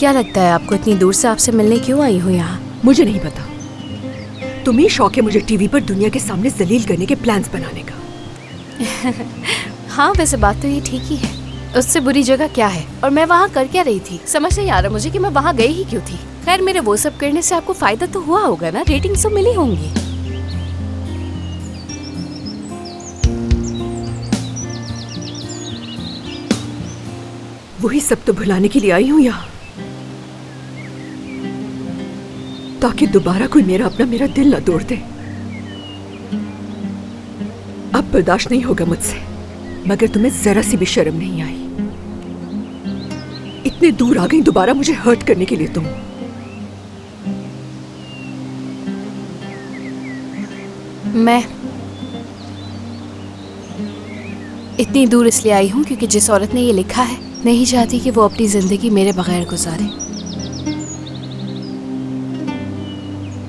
क्या लगता है आपको, इतनी दूर से आपसे मिलने क्यों आई हूँ यहाँ? मुझे नहीं पता। तुम्हें शौक है मुझे टीवी पर दुनिया के सामने जलील करने के प्लान्स बनाने का। हाँ, वैसे बात तो ये ठीक ही है। उससे बुरी जगह क्या है? और मैं वहाँ कर क्या रही थी? समझ नहीं आ रहा मुझे कि मैं वहाँ गई ही क्यों थी। खैर, मेरे वो सब करने से आपको फायदा तो हुआ होगा ना, रेटिंग्स तो मिली होंगी। वही सब तो भुलाने के लिए आई हूँ यहाँ, ताकि दोबारा कोई मेरा दिल न तोड़ दे। अब बर्दाश्त नहीं होगा मुझसे, मगर तुम्हें जरा सी भी शर्म नहीं आई। इतने दूर आ गई दोबारा मुझे हर्ट करने के लिए तुम। मैं इतनी दूर इसलिए आई हूँ क्योंकि जिस औरत ने ये लिखा है नहीं चाहती कि वो अपनी जिंदगी मेरे बगैर गुजारे।